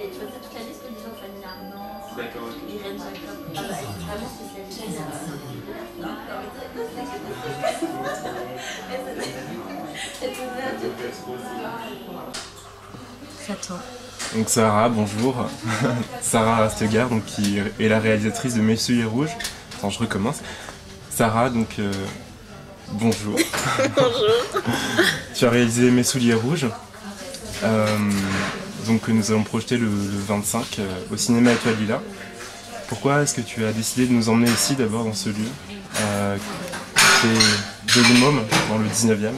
Et tu vois, toute la liste des gens, Fanny Ardant, D'accord. Irène Jacob. Ah bah, elle est vraiment spécialisée. J'attends. Donc Sarah, bonjour. Sarah Rastegar, donc, qui est la réalisatrice de Mes souliers rouges. Attends, je recommence. Sarah, donc bonjour. Bonjour. Tu as réalisé Mes souliers rouges, donc que nous allons projeter le 25 au cinéma Étoile Lila. Pourquoi est-ce que tu as décidé de nous emmener ici d'abord dans ce lieu c'est Joli Môme, dans le 19e.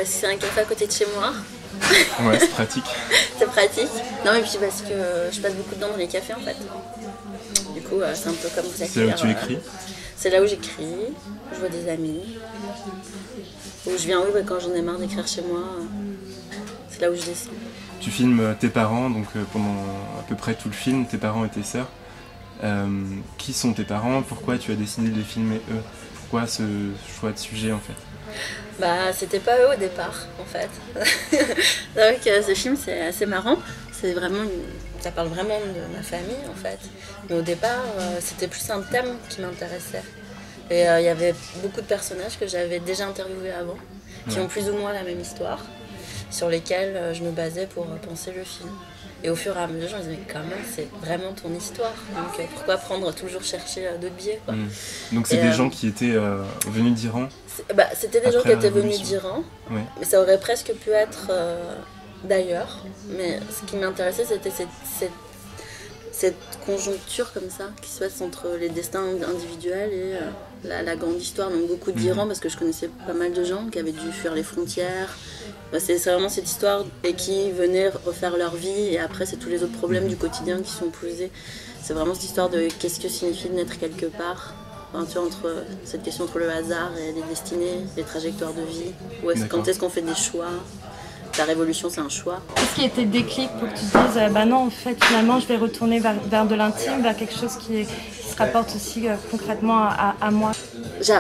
C'est un café à côté de chez moi. Ouais, c'est pratique. C'est pratique. Non, et puis parce que je passe beaucoup de temps dans les cafés en fait. Du coup, c'est un peu comme vous C'est là où tu écris. C'est là où j'écris, je vois des amis. Où je viens, quand j'en ai marre d'écrire chez moi, c'est là où je dessine. Tu filmes tes parents, donc pendant à peu près tout le film, tes parents et tes sœurs. Qui sont tes parents? Pourquoi tu as décidé de les filmer eux? Pourquoi ce choix de sujet en fait? C'était pas eux au départ en fait. Donc ce film c'est assez marrant. C'est vraiment ça parle vraiment de ma famille en fait. Mais au départ c'était plus un thème qui m'intéressait. Et il y avait beaucoup de personnages que j'avais déjà interviewés avant, qui ont plus ou moins la même histoire, sur lesquels je me basais pour penser le film. Et au fur et à mesure, je me disais, mais quand même, c'est vraiment ton histoire. Donc pourquoi toujours chercher d'autres biais quoi. Donc c'est des gens qui étaient venus d'Iran? C'était des gens qui étaient venus d'Iran, ouais. Mais ça aurait presque pu être d'ailleurs. Mais ce qui m'intéressait, c'était cette conjoncture comme ça, qui se passe entre les destins individuels et la grande histoire. Donc beaucoup d'Iran, parce que je connaissais pas mal de gens qui avaient dû fuir les frontières. C'est vraiment cette histoire et qui venaient refaire leur vie, et après c'est tous les autres problèmes du quotidien qui sont posés. C'est vraiment cette histoire de qu'est-ce que signifie de naître quelque part. Enfin, tu vois, cette question entre le hasard et les destinées, les trajectoires de vie. Quand est-ce qu'on fait des choix? La révolution, c'est un choix. Qu'est-ce qui a été le déclic pour que tu te dises non, en fait, finalement, je vais retourner vers de l'intime, vers quelque chose qui se rapporte aussi concrètement à moi?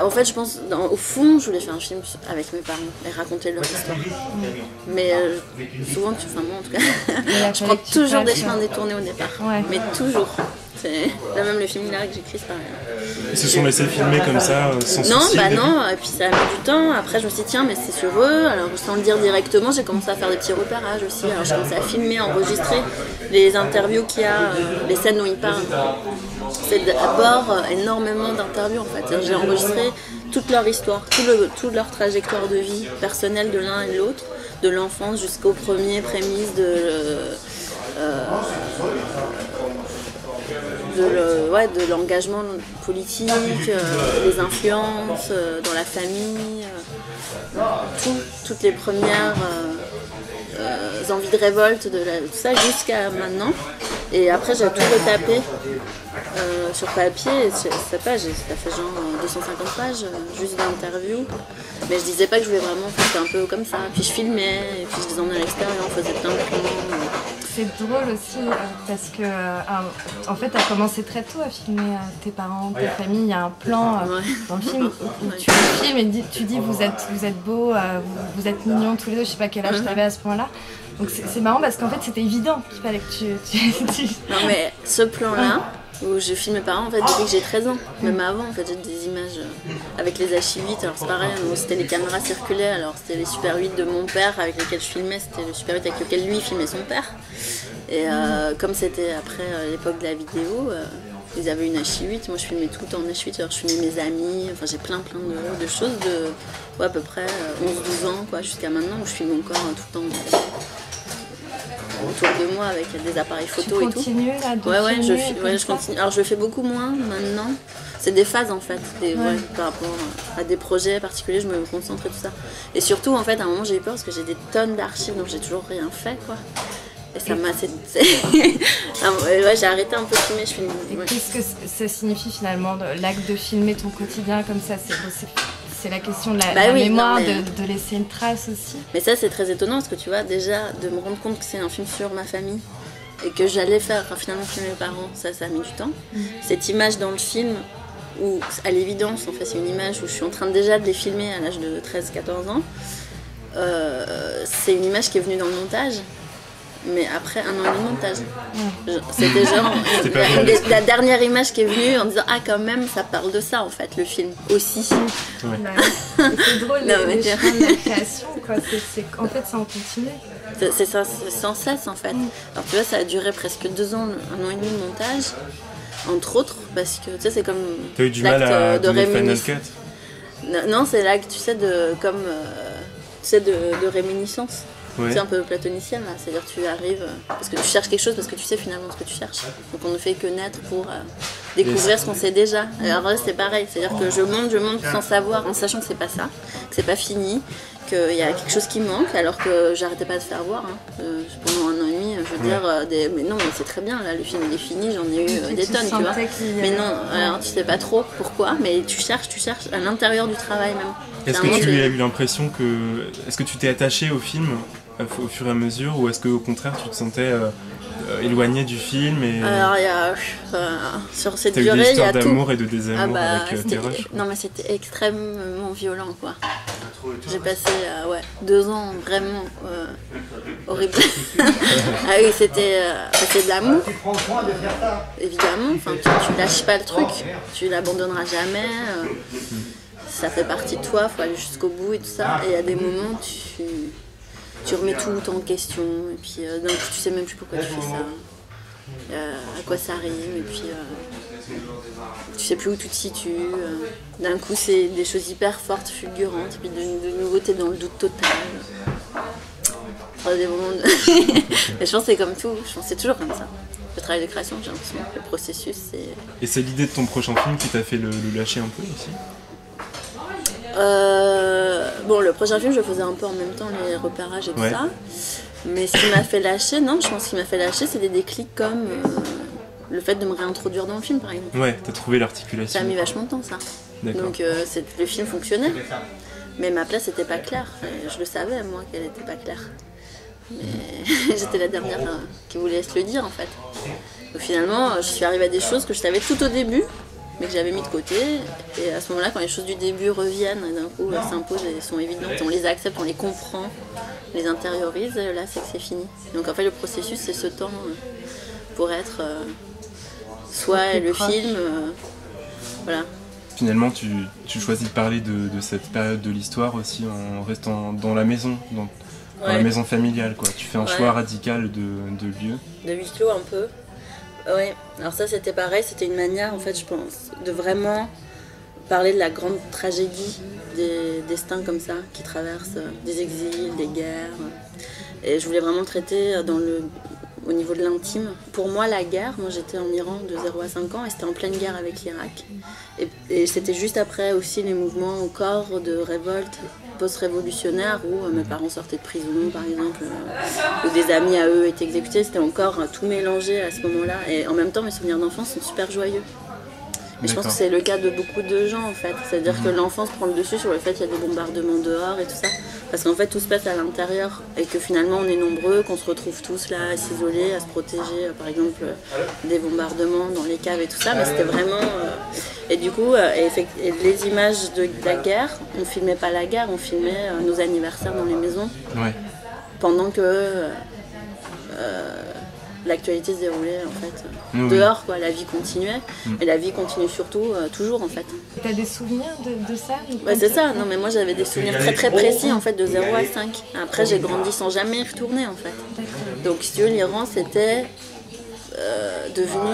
En fait, je pense, au fond, je voulais faire un film avec mes parents et raconter leur histoire. Mais souvent, moi en tout cas, je prends toujours des chemins détournés au départ. Ouais. Mais toujours. Là même le film là que j'écris, c'est pareil. Ils se sont laissés filmer comme ça, sans souci? Non, et puis ça a mis du temps. Après je me suis dit tiens, mais c'est sur eux. Alors sans le dire directement, j'ai commencé à faire des petits repérages aussi. Alors j'ai commencé à filmer, enregistrer les interviews qu'il y a, les scènes où ils parlent. C'est d'abord énormément d'interviews en fait. J'ai enregistré toute leur histoire, toute leur trajectoire de vie personnelle de l'un et de l'autre, de l'enfance jusqu'aux premiers prémices de l'engagement politique, les influences dans la famille, toutes les premières envies de révolte, tout ça jusqu'à maintenant. Et après j'ai tout retapé sur papier, et ça fait genre 250 pages juste d'interviews. Mais je disais pas que je voulais vraiment faire un peu comme ça. Puis je filmais, et puis je les emmenais à l'extérieur, on faisait plein de plans. C'est drôle aussi parce que en fait, tu as commencé très tôt à filmer tes parents, ta famille. Il y a un plan dans le film où tu filmes et tu dis vous êtes beaux, vous êtes mignons tous les deux. Je sais pas quel âge tu avais à ce point-là. Donc c'est marrant parce qu'en fait c'était évident qu'il fallait que tu... Non mais ce plan-là, où je filme mes parents en fait depuis que j'ai 13 ans. Même avant en fait j'ai des images avec les H8, alors c'est pareil, c'était les caméras circulaient, alors c'était les Super 8 de mon père avec lesquels je filmais, c'était le Super 8 avec lequel lui filmait son père. Et comme c'était après l'époque de la vidéo, ils avaient une H8, moi je filmais tout en H8, alors je filmais mes amis, enfin j'ai plein de choses de à peu près 11-12 ans quoi, jusqu'à maintenant où je filme encore tout le temps autour de moi avec des appareils photo et tout. Tu continues là de je continue. Alors je le fais beaucoup moins maintenant. C'est des phases en fait, par rapport à des projets particuliers, je me concentre et tout ça. Et surtout en fait à un moment j'ai eu peur parce que j'ai des tonnes d'archives donc j'ai toujours rien fait quoi. Et ça m'a j'ai arrêté un peu de filmer. Qu'est-ce que ça signifie finalement l'acte de filmer ton quotidien comme ça? C'est la question de la mémoire, de laisser une trace aussi. Mais ça c'est très étonnant parce que tu vois déjà de me rendre compte que c'est un film sur ma famille et que j'allais finalement filmer mes parents, ça a mis du temps. Cette image dans le film où à l'évidence en fait c'est une image où je suis en train déjà de les filmer à l'âge de 13-14 ans, c'est une image qui est venue dans le montage. mais après 1 an et demi de montage. C'était genre la dernière image qui est venue en disant ah quand même ça parle de ça en fait le film aussi. Ouais. C'est drôle les chemins de création quoi. En fait ça en continue. C'est ça, c'est sans cesse en fait. Alors tu vois ça a duré presque 2 ans, 1 an et demi de montage. Entre autres parce que tu sais c'est comme t'as eu du mal à donner Final Cut. Non c'est l'acte tu sais de comme de réminiscence. Ouais. C'est un peu platonicienne là, c'est-à-dire tu arrives parce que tu cherches quelque chose parce que tu sais finalement ce que tu cherches. Donc on ne fait que naître pour découvrir ce qu'on sait déjà. Alors là c'est pareil, c'est-à-dire que je monte sans savoir, en sachant que c'est pas ça, que c'est pas fini, qu'il y a quelque chose qui manque alors que j'arrêtais pas de faire voir. Pendant 1 an et demi, je veux dire, mais non mais c'est très bien là, le film il est fini, j'en ai eu des tonnes, tu vois. Mais non, alors tu sais pas trop pourquoi, mais tu cherches à l'intérieur du travail même. Est-ce que tu as eu l'impression est-ce que tu t'es attaché au film au fur et à mesure ou est-ce qu'au contraire tu te sentais éloigné du film Alors il y a sur cette durée il y a des histoires tout. d'amour et de désamour avec tes rushs. Non mais c'était extrêmement violent quoi. J'ai passé 2 ans vraiment horrible. Ah oui c'était de l'amour évidemment. Enfin tu lâches pas le truc, tu l'abandonneras jamais. Ça fait partie de toi, faut aller jusqu'au bout et tout ça. Et il y a des moments tu remets tout en question et puis d'un coup tu sais même plus pourquoi tu fais ça, à quoi ça rime et puis tu sais plus où tu te situes. D'un coup c'est des choses hyper fortes, fulgurantes et puis de nouveau t'es dans le doute total. Des moments Mais je pense que c'est comme tout, je pense que c'est toujours comme ça. Le travail de création, j'ai l'impression, le processus c'est... Et c'est l'idée de ton prochain film qui t'a fait le lâcher un peu aussi? Bon, le prochain film, je faisais un peu en même temps les repérages et tout ça. Mais ce qui m'a fait lâcher, non, je pense que ce qui m'a fait lâcher, c'est des déclics comme le fait de me réintroduire dans le film, par exemple. Ouais, t'as trouvé l'articulation. Ça a mis vachement de temps, ça. Donc le film fonctionnait. Mais ma place n'était pas claire. Je le savais, moi, qu'elle n'était pas claire. Mais j'étais la dernière qui voulait se le dire, en fait. Donc finalement, je suis arrivée à des choses que je savais tout au début, mais que j'avais mis de côté, et à ce moment-là, quand les choses du début reviennent, et d'un coup s'imposent et sont évidentes, on les accepte, on les comprend, on les intériorise, là c'est que c'est fini. Donc en fait le processus c'est ce temps pour être soit le film, voilà. Finalement tu choisis de parler de cette période de l'histoire aussi en restant dans la maison, dans la maison familiale quoi. Tu fais un choix radical de lieu. De huis clos un peu. Oui, alors ça c'était pareil, c'était une manière en fait je pense de vraiment parler de la grande tragédie des destins comme ça qui traversent des exils, des guerres. Et je voulais vraiment traiter au niveau de l'intime. Pour moi la guerre, moi j'étais en Iran de 0 à 5 ans et c'était en pleine guerre avec l'Irak. Et c'était juste après aussi les mouvements au corps de révolte post-révolutionnaire où mes parents sortaient de prison par exemple, où des amis à eux étaient exécutés, c'était encore tout mélangé à ce moment-là et en même temps mes souvenirs d'enfance sont super joyeux. Et je pense que c'est le cas de beaucoup de gens en fait, c'est-à-dire que l'enfance prend le dessus sur le fait qu'il y a des bombardements dehors et tout ça, parce qu'en fait tout se passe à l'intérieur et que finalement on est nombreux, qu'on se retrouve tous là à s'isoler, à se protéger par exemple des bombardements dans les caves et tout ça, mais c'était vraiment... Et du coup, et les images de la guerre, on filmait pas la guerre, on filmait nos anniversaires dans les maisons, pendant que l'actualité se déroulait en fait dehors quoi, la vie continuait et la vie continue surtout toujours en fait. T'as des souvenirs de ça? C'est ça, non mais moi j'avais des souvenirs très très précis en fait de 0 à 5. Après j'ai grandi sans jamais y retourner en fait. Donc si tu veux l'Iran c'était devenu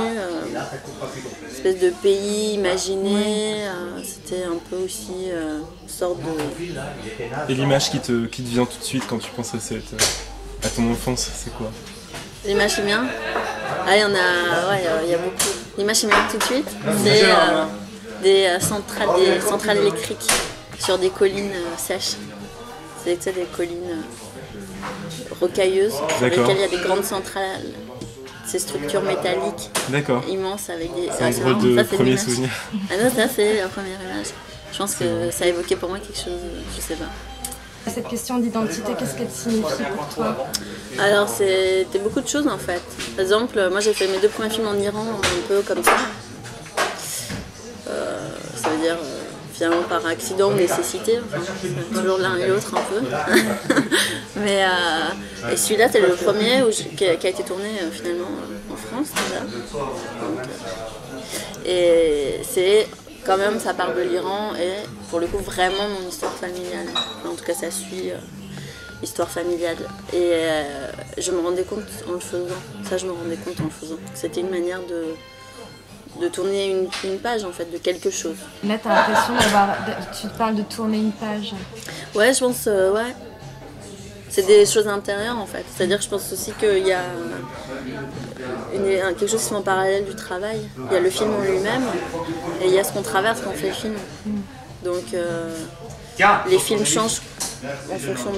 une espèce de pays imaginé, c'était un peu aussi une sorte de... Et l'image qui te vient tout de suite quand tu penses à ton enfance, c'est quoi? L'image qui vient? Ah, il y en a, il y a beaucoup. L'image qui vient tout de suite, c'est des centrales électriques sur des collines sèches. C'est des collines rocailleuses, sur lesquelles il y a des grandes centrales. Ces structures métalliques immenses avec des... C'est un drôle de premier souvenir. Ah non, ça c'est la première image. Je pense que ça évoquait pour moi quelque chose, je sais pas. Cette question d'identité, qu'est-ce qu'elle signifie pour toi? Alors c'était beaucoup de choses en fait. Par exemple, moi j'ai fait mes 2 premiers films en Iran un peu comme ça. Ça veut dire finalement par accident ou nécessité, enfin, toujours l'un et l'autre un peu. Mais, et celui-là, c'est le premier qui a été tourné finalement en France déjà. Donc, et c'est quand même, ça part de l'Iran et pour le coup vraiment mon histoire familiale. Enfin, en tout cas, ça suit histoire familiale. Et je me rendais compte en le faisant. Ça, je me rendais compte en le faisant. C'était une manière de tourner une page en fait, de quelque chose. Là, tu as l'impression d'avoir. Tu parles de tourner une page. Ouais, je pense, ouais. C'est des choses intérieures en fait. C'est-à-dire que je pense aussi qu'il y a quelque chose qui est en parallèle du travail. Il y a le film en lui-même et il y a ce qu'on traverse quand on fait le film. Donc les films changent en fonction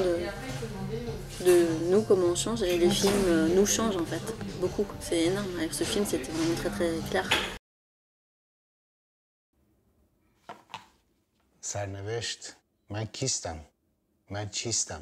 de nous, comment on change, et les films nous changent en fait. Beaucoup. C'est énorme. Avec ce film, c'était vraiment très très clair. سرنوشت من کیستم؟ من چیستم؟